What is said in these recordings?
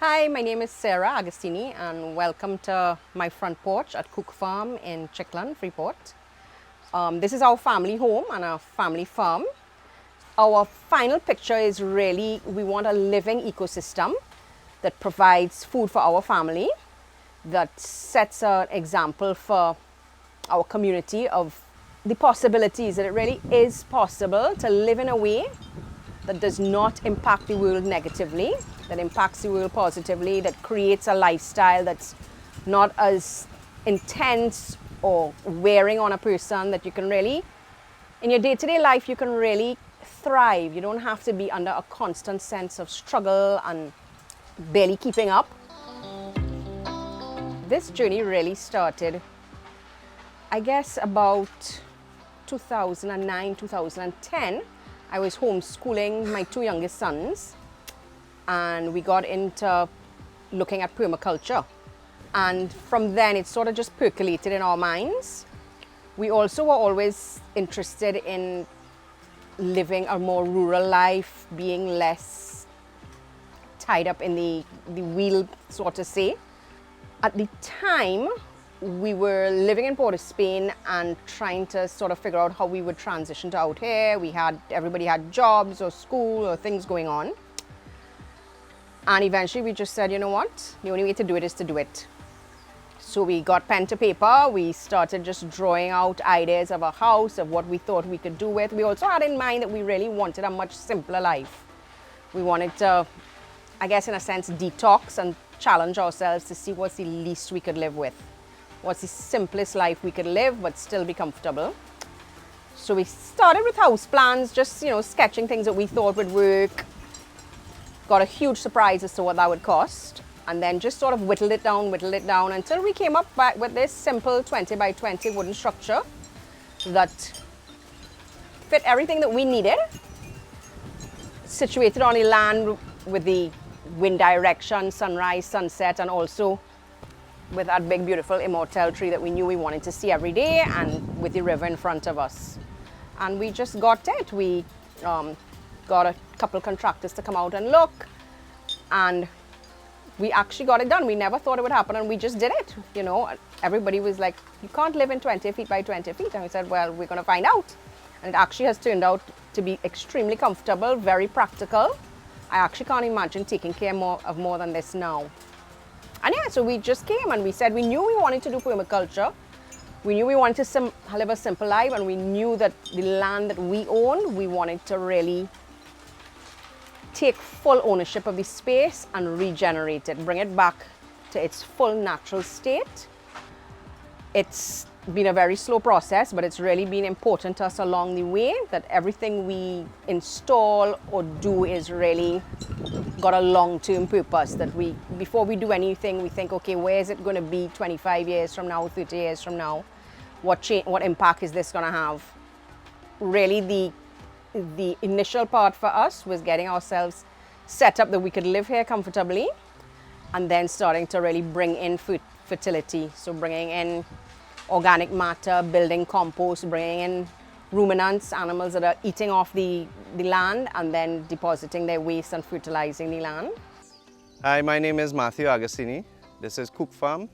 Hi, my name is Sarah Agostini and welcome to my front porch at Kook Farm in Chickland, Freeport. This is our family home and our family farm. Our final picture is really, we want a living ecosystem that provides food for our family, that sets an example for our community of the possibilities, that it really is possible to live in a way that does not impact the world negatively, that impacts the world positively, that creates a lifestyle that's not as intense or wearing on a person, that you can really, in your day-to-day life, you can really thrive. You don't have to be under a constant sense of struggle and barely keeping up. This journey really started, I guess, about 2009, 2010. I was homeschooling my two youngest sons and we got into looking at permaculture. And from then it sort of just percolated in our minds. We also were always interested in living a more rural life, being less tied up in the wheel, so to say. At the time, we were living in Port of Spain and trying to sort of figure out how we would transition to out here. Everybody had jobs or school or things going on. And eventually we just said, you know what? The only way to do it is to do it. So we got pen to paper. We started just drawing out ideas of a house, of what we thought we could do with. We also had in mind that we really wanted a much simpler life. We wanted to, I guess in a sense, detox and challenge ourselves to see what's the least we could live with. What's the simplest life we could live but still be comfortable. So we started with house plans, just sketching things that we thought would work. Got a huge surprise as to what that would cost, and then just sort of whittled it down until we came up with this simple 20 by 20 wooden structure that fit everything that we needed, situated on the land with the wind direction, sunrise, sunset, and also with that big beautiful immortelle tree that we knew we wanted to see every day, and with the river in front of us. And we just got it. We got a couple contractors to come out and look, and we actually got it done. We never thought it would happen, and we just did it. Everybody was like, you can't live in 20 feet by 20 feet. And we said, well, we're going to find out. And it actually has turned out to be extremely comfortable, very practical. I actually can't imagine taking care of more than this now. And yeah, so we just came and we said we knew we wanted to do permaculture. We knew we wanted to live a simple life, and we knew that the land that we own, we wanted to really take full ownership of the space and regenerate it, bring it back to its full natural state. It's been a very slow process, but it's really been important to us along the way that everything we install or do is really got a long-term purpose, that before we do anything, we think, okay, where is it going to be 25 years from now, 30 years from now? What impact is this going to have? Really, the initial part for us was getting ourselves set up that we could live here comfortably, and then starting to really bring in fertility. So bringing in organic matter, building compost, bringing in ruminants, animals that are eating off the land and then depositing their waste and fertilizing the land. Hi, my name is Matthew Agostini. This is Kook Farm,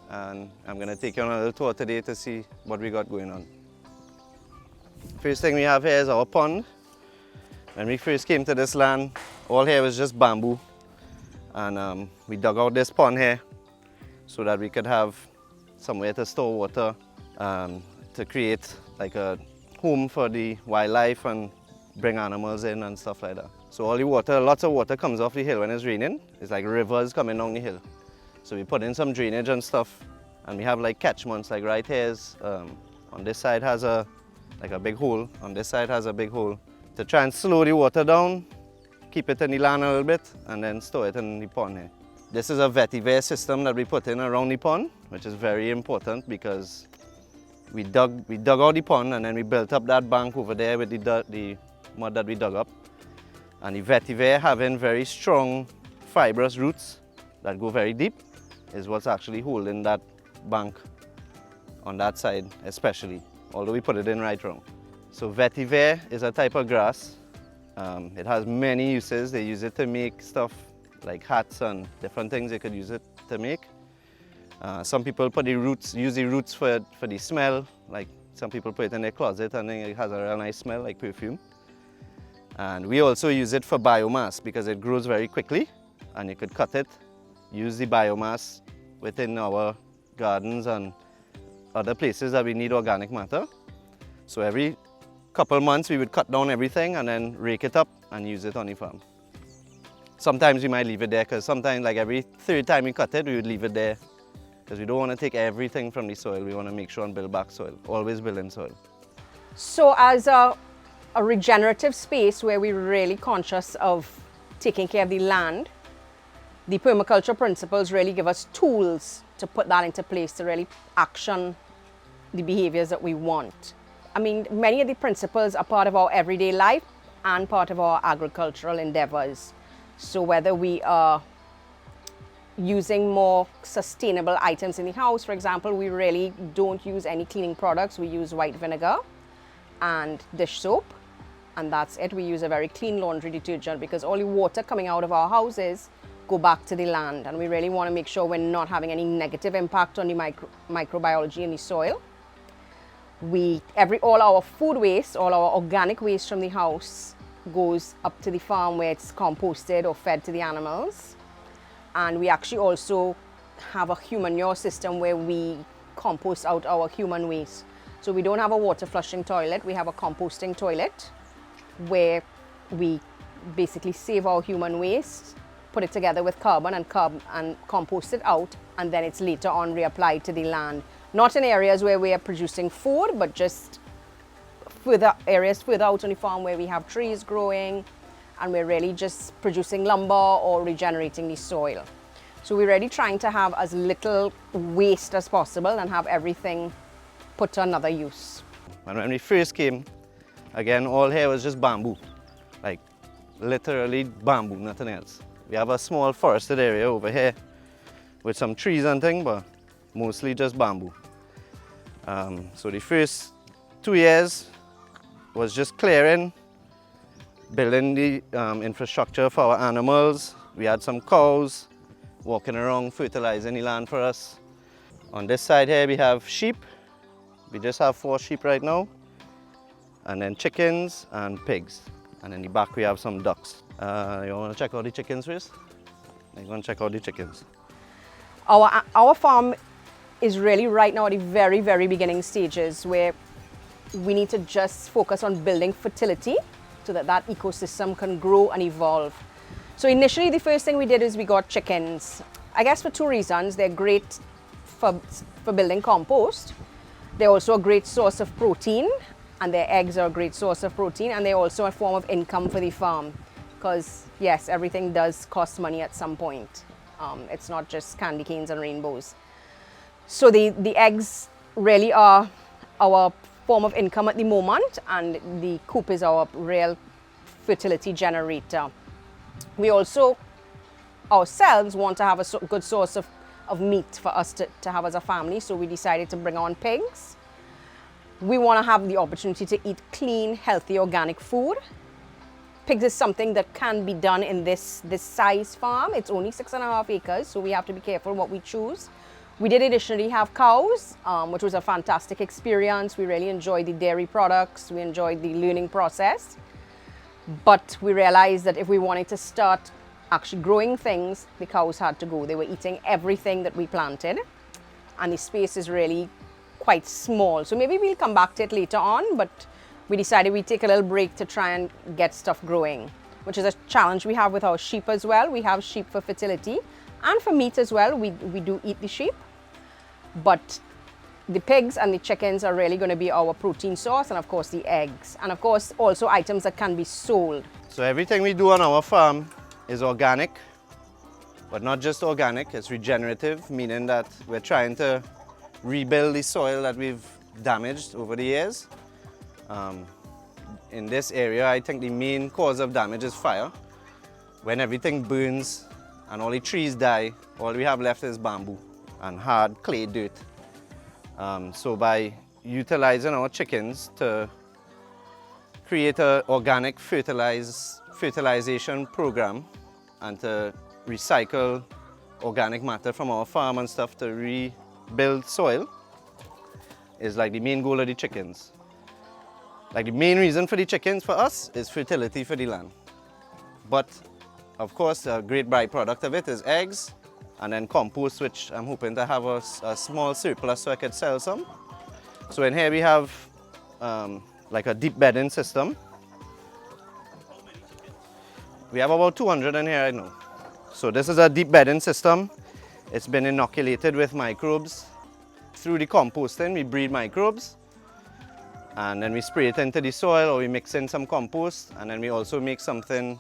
and I'm going to take you on a little tour today to see what we got going on. First thing we have here is our pond. When we first came to this land, all here was just bamboo, and we dug out this pond here so that we could have somewhere to store water, to create like a home for the wildlife and bring animals in and stuff like that. So all the water, lots of water comes off the hill when it's raining. It's like rivers coming down the hill. So we put in some drainage and stuff, and we have like catchments, like right here is, on this side has a big hole, on this side has a big hole, to try and slow the water down, keep it in the land a little bit, and then store it in the pond here. This is a vetiver system that we put in around the pond, which is very important because we dug out the pond and then we built up that bank over there with the mud that we dug up. And the vetiver, having very strong fibrous roots that go very deep, is what's actually holding that bank on that side especially, although we put it in right wrong. So vetiver is a type of grass. It has many uses. They use it to make stuff like hats and different things you could use it to make. Some people put the roots, use the roots for the smell, like some people put it in their closet and then it has a real nice smell like perfume. And we also use it for biomass because it grows very quickly and you could cut it, use the biomass within our gardens and other places that we need organic matter. So every couple months we would cut down everything and then rake it up and use it on the farm. Sometimes we might leave it there because sometimes like every third time we cut it, we would leave it there because we don't want to take everything from the soil. We want to make sure and build back soil, always build in soil. So as a regenerative space where we're really conscious of taking care of the land, the permaculture principles really give us tools to put that into place to really action the behaviors that we want. I mean, many of the principles are part of our everyday life and part of our agricultural endeavors. So whether we are using more sustainable items in the house, for example, we really don't use any cleaning products. We use white vinegar and dish soap, and that's it. We use a very clean laundry detergent because all the water coming out of our houses go back to the land, and we really want to make sure we're not having any negative impact on the microbiology in the soil. All our food waste, all our organic waste from the house goes up to the farm where it's composted or fed to the animals. And we actually also have a human manure system where we compost out our human waste. So we don't have a water flushing toilet, we have a composting toilet where we basically save our human waste, put it together with carbon and compost it out, and then it's later on reapplied to the land. Not in areas where we are producing food, but just areas further out on the farm where we have trees growing and we're really just producing lumber or regenerating the soil. So we're really trying to have as little waste as possible and have everything put to another use. And when we first came, again, all here was just bamboo, like literally bamboo, nothing else. We have a small forested area over here with some trees and things, but mostly just bamboo. So the first 2 years was just clearing, building the infrastructure for our animals. We had some cows walking around fertilizing the land for us. On this side here we have sheep. We just have 4 sheep right now, and then chickens and pigs. And in the back we have some ducks. You want to check out the chickens first? You want to check out the chickens? Our farm is really right now at the very, very beginning stages where we need to just focus on building fertility so that that ecosystem can grow and evolve. So initially the first thing we did is we got chickens. I guess for 2 reasons. They're great for building compost. They're also a great source of protein, and their eggs are a great source of protein, and they're also a form of income for the farm because yes, everything does cost money at some point. It's not just candy canes and rainbows. So the eggs really are our form of income at the moment, and the coop is our real fertility generator. We also ourselves want to have a good source of meat for us to have as a family, so we decided to bring on pigs. We want to have the opportunity to eat clean, healthy, organic food. Pigs is something that can be done in this size farm. It's only 6.5 acres, so we have to be careful what we choose. We did additionally have cows, which was a fantastic experience. We really enjoyed the dairy products. We enjoyed the learning process. But we realized that if we wanted to start actually growing things, the cows had to go. They were eating everything that we planted, and the space is really quite small. So maybe we'll come back to it later on, but we decided we'd take a little break to try and get stuff growing, which is a challenge we have with our sheep as well. We have sheep for fertility and for meat as well. We do eat the sheep, but the pigs and the chickens are really going to be our protein source, and of course the eggs, and of course also items that can be sold. So everything we do on our farm is organic, but not just organic, it's regenerative, meaning that we're trying to rebuild the soil that we've damaged over the years. In this area, I think the main cause of damage is fire. When everything burns and all the trees die, all we have left is bamboo and hard clay dirt. So by utilizing our chickens to create an organic fertilization program and to recycle organic matter from our farm and stuff to rebuild soil is like the main goal of the chickens. Like the main reason for the chickens for us is fertility for the land. But of course, a great byproduct of it is eggs and then compost, which I'm hoping to have a small surplus so I could sell some. So in here we have like a deep bedding system. We have about 200 in here right now. So this is a deep bedding system. It's been inoculated with microbes. Through the composting, we breed microbes. And then we spray it into the soil, or we mix in some compost. And then we also make something,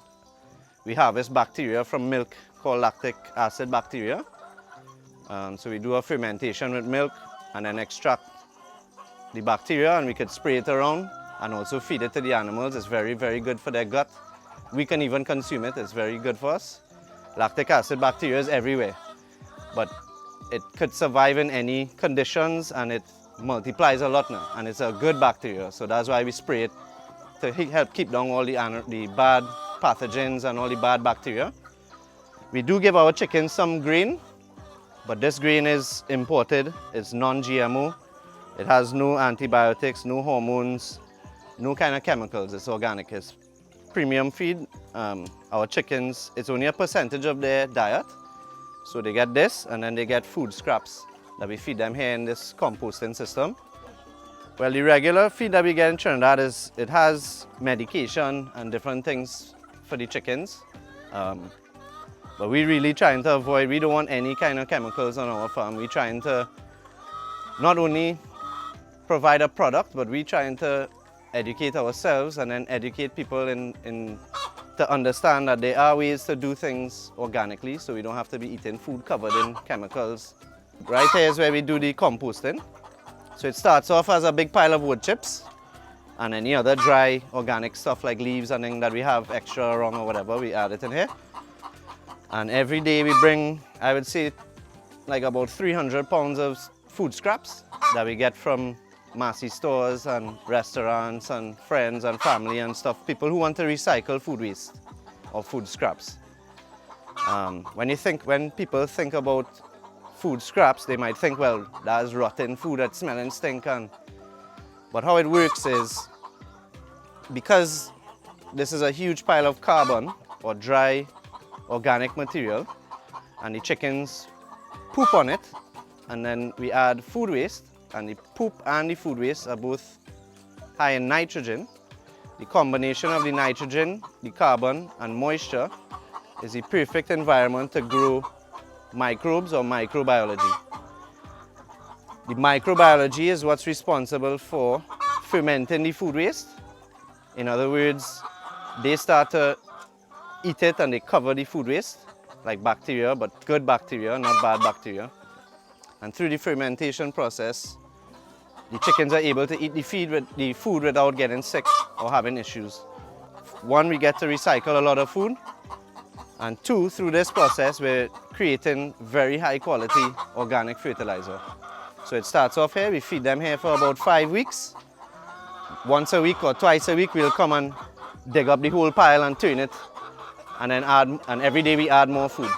we harvest bacteria from milk called lactic acid bacteria. So we do a fermentation with milk and then extract the bacteria, and we could spray it around and also feed it to the animals. It's very, very good for their gut. We can even consume it. It's very good for us. Lactic acid bacteria is everywhere, but it could survive in any conditions, and it multiplies a lot now, and it's a good bacteria. So that's why we spray it to help keep down all the bad pathogens and all the bad bacteria. We do give our chickens some grain, but this grain is imported. It's non-GMO. It has no antibiotics, no hormones, no kind of chemicals. It's organic. It's premium feed. Our chickens, it's only a percentage of their diet. So they get this, and then they get food scraps that we feed them here in this composting system. Well, the regular feed that we get in Trinidad it has medication and different things for the chickens. But we're really trying to avoid, we don't want any kind of chemicals on our farm. We're trying to not only provide a product, but we're trying to educate ourselves and then educate people to understand that there are ways to do things organically, so we don't have to be eating food covered in chemicals. Right here is where we do the composting. So it starts off as a big pile of wood chips and any other dry organic stuff like leaves and things that we have extra around or whatever, we add it in here. And every day we bring, I would say, like about 300 pounds of food scraps that we get from massy stores and restaurants and friends and family and stuff, people who want to recycle food waste or food scraps. When people think about food scraps, they might think, well, that's rotten food that's smelling stink. But how it works is, because this is a huge pile of carbon or dry organic material, and the chickens poop on it, and then we add food waste, and the poop and the food waste are both high in nitrogen. The combination of the nitrogen, the carbon, and moisture is the perfect environment to grow microbes or microbiology. The microbiology is what's responsible for fermenting the food waste. In other words, they start to eat it and they cover the food waste, like bacteria, but good bacteria, not bad bacteria. And through the fermentation process, the chickens are able to eat the food without getting sick or having issues. One, we get to recycle a lot of food. And two, through this process, we're creating very high quality organic fertilizer. So it starts off here, we feed them here for about 5 weeks. Once a week or twice a week, we'll come and dig up the whole pile and turn it, and then and every day we add more food.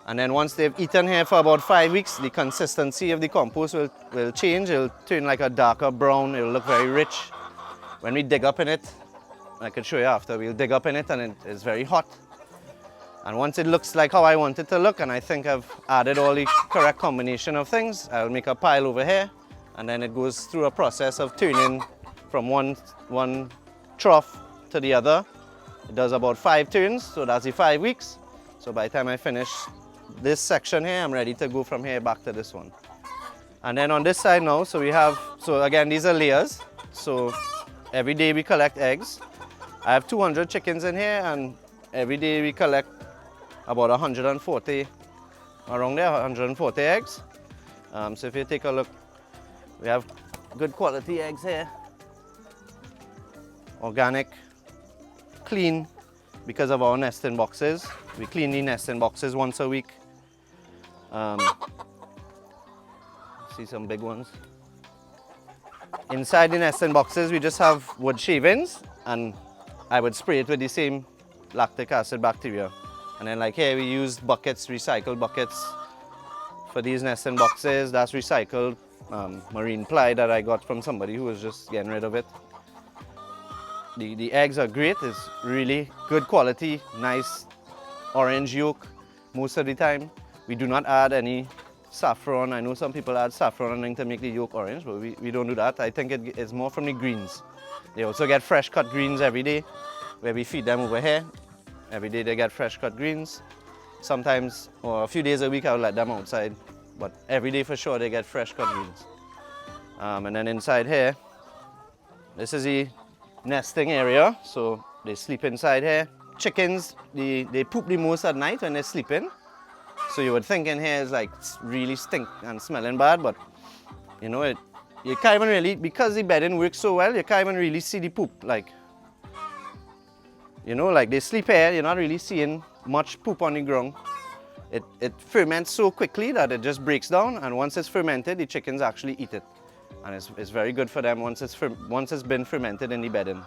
And then once they've eaten here for about 5 weeks, the consistency of the compost will change. It'll turn like a darker brown, it'll look very rich. When we dig up in it, I can show you after, we'll dig up in it and it's very hot. And once it looks like how I want it to look, and I think I've added all the correct combination of things, I'll make a pile over here, and then it goes through a process of turning from one trough to the other. It does about 5 turns, so that's the 5 weeks. So by the time I finish this section here, I'm ready to go from here back to this one. And then on this side now, so again, these are layers. So every day we collect eggs. I have 200 chickens in here, and every day we collect about 140, around there, 140 eggs. So if you take a look, we have good quality eggs here. Organic, clean, because of our nesting boxes. We clean the nesting boxes once a week. See some big ones. Inside the nesting boxes, we just have wood shavings, and I would spray it with the same lactic acid bacteria And then like here we used buckets, recycled buckets for these nesting boxes. That's recycled marine ply that I got from somebody who was just getting rid of it. The eggs are great. It's really good quality, nice orange yolk most of the time. We do not add any saffron. I know some people add saffron to make the yolk orange, but we don't do that. I think it's more from the greens. They also get fresh cut greens every day where we feed them over here. Every day they get fresh cut greens. Sometimes, or a few days a week, I would let them outside, but every day for sure they get fresh cut greens. And then inside here, this is the nesting area, so they sleep inside here. Chickens, they poop the most at night when they're sleeping. So you would think in here is like really stink and smelling bad, but you know, you can't even really, because the bedding works so well, you can't even really see the poop. Like, you know, like they sleep here, you're not really seeing much poop on the ground. It ferments so quickly that it just breaks down, and once it's fermented, the chickens actually eat it. And it's very good for them once it's been fermented in the bedding.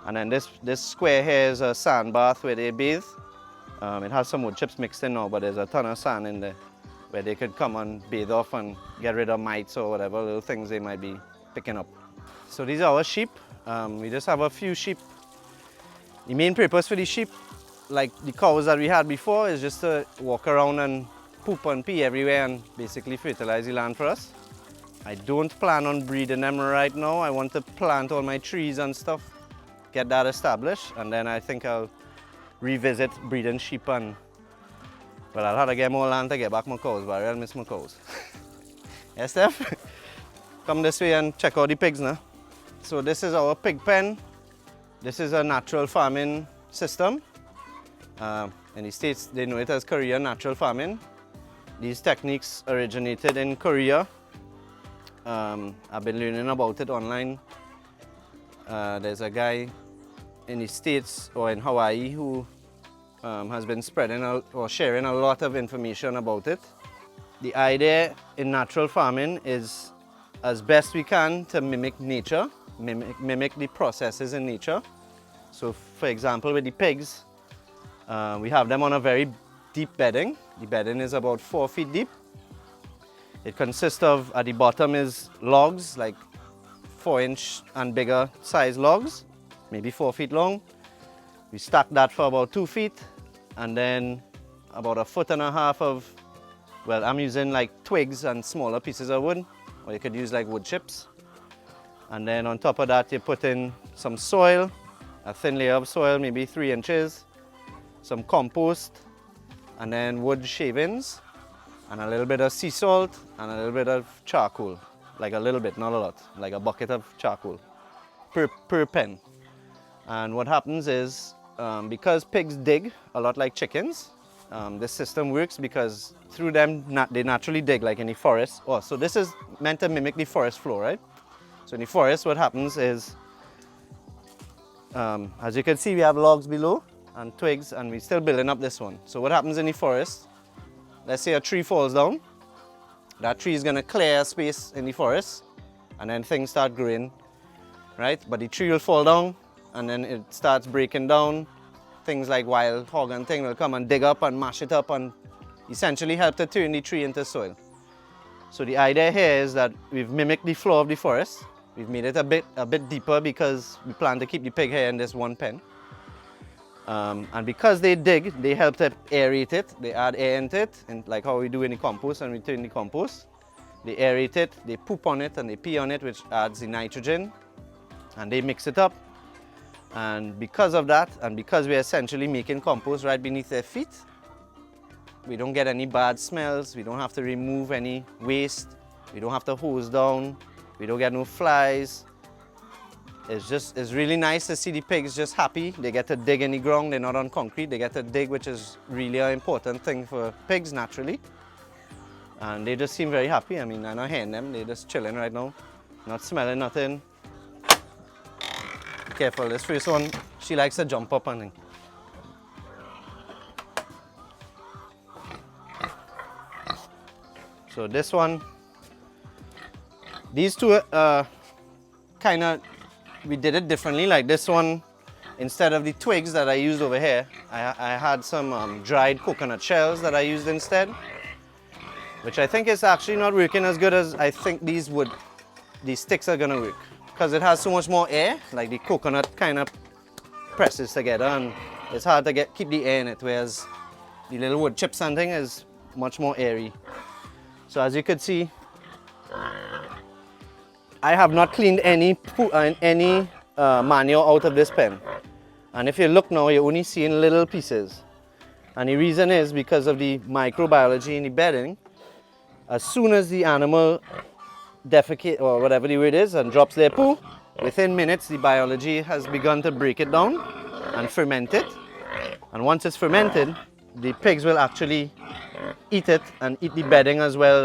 And then this square here is a sand bath where they bathe. It has some wood chips mixed in now, but there's a ton of sand in there where they could come and bathe off and get rid of mites or whatever little things they might be picking up. So these are our sheep. We just have a few sheep. The main purpose for the sheep, like the cows that we had before, is just to walk around and poop and pee everywhere and basically fertilize the land for us. I don't plan on breeding them right now. I want to plant all my trees and stuff, get that established, and then I think I'll revisit breeding sheep. And well, I'll have to get more land to get back my cows, but I'll miss my cows. Yes, Steph? Come this way and check out the pigs now. So this is our pig pen. This is a natural farming system. In the States, they know it as Korean natural farming. These techniques originated in Korea. I've been learning about it online. There's a guy in the States or in Hawaii who has been spreading or sharing a lot of information about it. The idea in natural farming is, as best we can, to mimic nature, mimic the processes in nature. So for example, with the pigs, we have them on a very deep bedding. The bedding is about 4 feet deep. It consists of, at the bottom is logs, like 4-inch and bigger size logs, maybe 4 feet long. We stack that for about 2 feet, and then about 1.5 feet of, well, I'm using like twigs and smaller pieces of wood, or you could use like wood chips. And then on top of that, you put in some soil, a thin layer of soil, maybe 3 inches, some compost, and then wood shavings, and a little bit of sea salt, and a little bit of charcoal. Like a little bit, not a lot, like a bucket of charcoal per pen. And what happens is, because pigs dig a lot like chickens, this system works because through them, they naturally dig like in the forest. Oh, so this is meant to mimic the forest floor, right? So in the forest, what happens is, as you can see, we have logs below and twigs, and we're still building up this one. So what happens in the forest, let's say a tree falls down, that tree is going to clear a space in the forest, and then things start growing, right? But the tree will fall down, and then it starts breaking down. Things like wild hog and thing will come and dig up and mash it up and essentially help to turn the tree into soil. So the idea here is that we've mimicked the floor of the forest. We've made it a bit deeper because we plan to keep the pig here in this one pen. And because they dig, they help to aerate it. They add air into it, and like how we do in the compost and we turn the compost. They aerate it, they poop on it, and they pee on it, which adds the nitrogen, and they mix it up. And because of that, and because we're essentially making compost right beneath their feet, we don't get any bad smells, we don't have to remove any waste, we don't have to hose down, we don't get no flies. It's really nice to see the pigs just happy. They get to dig in the ground, they're not on concrete, they get to dig, which is really an important thing for pigs naturally. And they just seem very happy. I mean, I'm not hearing them, they're just chilling right now, not smelling nothing. Be careful, this first one, she likes to jump up and thing. So this one, these two kind of, we did it differently. Like this one, instead of the twigs that I used over here, I had some dried coconut shells that I used instead, which I think is actually not working as good as I think these sticks are gonna work. Because it has so much more air, like the coconut kind of presses together and it's hard to keep the air in it, whereas the little wood chips and thing is much more airy. So as you could see, I have not cleaned any manure out of this pen. And if you look now, you're only seeing little pieces. And the reason is because of the microbiology in the bedding. As soon as the animal defecate, or whatever the word is, and drops their poo, within minutes the biology has begun to break it down and ferment it. And once it's fermented, the pigs will actually eat it and eat the bedding as well,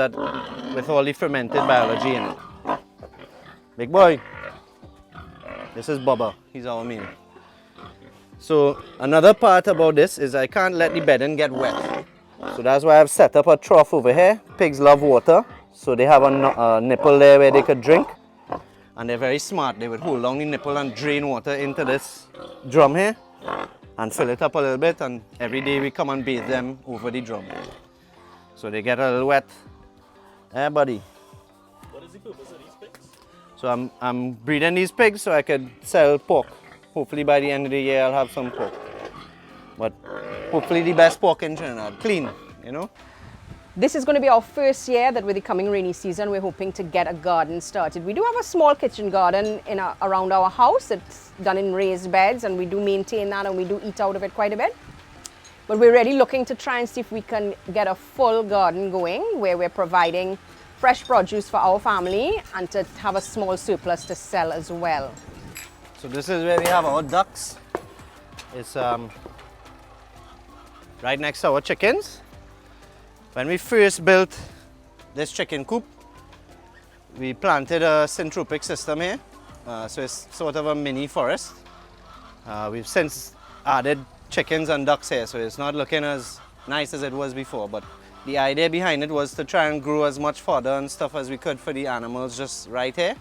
with all the fermented biology in it. Big boy, this is Bubba, he's our meal. So another part about this is I can't let the bedding get wet. So that's why I've set up a trough over here. Pigs love water, so they have a nipple there where they could drink. And they're very smart. They would hold down the nipple and drain water into this drum here and fill it up a little bit, and every day we come and bathe them over the drum. So they get a little wet. Hey buddy. What is the purpose of these pigs? So I'm breeding these pigs so I could sell pork. Hopefully by the end of the year I'll have some pork. But hopefully the best pork in Trinidad, clean, you know. This is going to be our first year that with the coming rainy season, we're hoping to get a garden started. We do have a small kitchen garden around our house. It's done in raised beds and we do maintain that and we do eat out of it quite a bit. But we're really looking to try and see if we can get a full garden going where we're providing fresh produce for our family and to have a small surplus to sell as well. So this is where we have our ducks. It's right next to our chickens. When we first built this chicken coop, we planted a syntropic system here. So it's sort of a mini forest. We've since added chickens and ducks here, so it's not looking as nice as it was before. But the idea behind it was to try and grow as much fodder and stuff as we could for the animals just right here.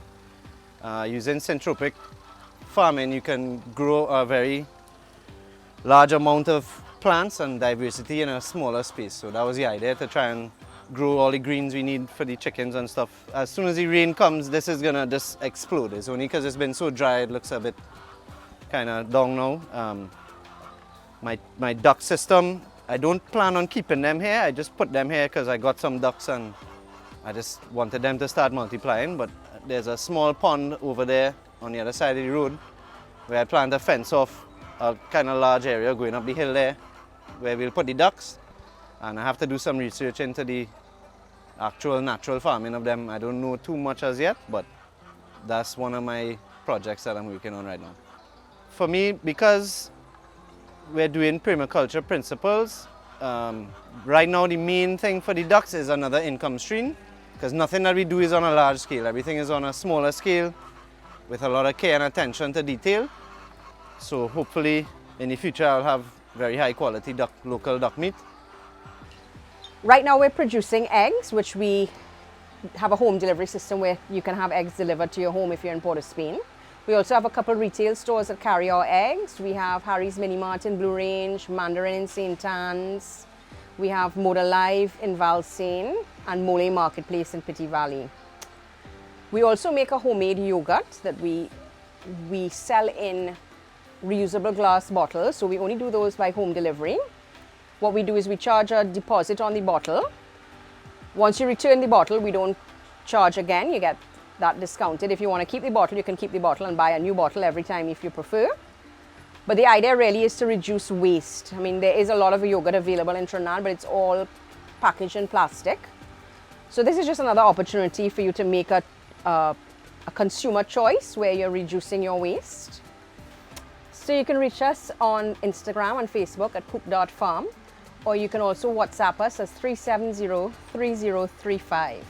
Using syntropic farming, you can grow a very large amount of plants and diversity in a smaller space. So that was the idea, to try and grow all the greens we need for the chickens and stuff. As soon as the rain comes, this is gonna just explode. It's only because it's been so dry, it looks a bit kind of down now. My duck system, I don't plan on keeping them here. I just put them here because I got some ducks and I just wanted them to start multiplying. But there's a small pond over there on the other side of the road where I plan to fence off a kind of large area going up the hill there where we'll put the ducks. And I have to do some research into the actual natural farming of them. I don't know too much as yet, but that's one of my projects that I'm working on right now. For me, because we're doing permaculture principles, right now the main thing for the ducks is another income stream, because nothing that we do is on a large scale. Everything is on a smaller scale with a lot of care and attention to detail. So hopefully in the future I'll have very high quality local duck meat. Right now we're producing eggs, which we have a home delivery system where you can have eggs delivered to your home if you're in Port of Spain. We also have a couple retail stores that carry our eggs. We have Harry's Mini Mart in Blue Range, Mandarin in St. Anne's. We have Moda Live in Valsayn and Mole Marketplace in Pitti Valley. We also make a homemade yogurt that we sell in reusable glass bottles, so we only do those by home delivery. What we do is we charge a deposit on the bottle. Once you return the bottle, we don't charge again. You get that discounted. If you want to keep the bottle, you can keep the bottle and buy a new bottle every time if you prefer. But the idea really is to reduce waste. I mean, there is a lot of yogurt available in Trinidad, but it's all packaged in plastic. So this is just another opportunity for you to make a consumer choice where you're reducing your waste. So you can reach us on Instagram and Facebook at coop.farm, or you can also WhatsApp us as 370-3035.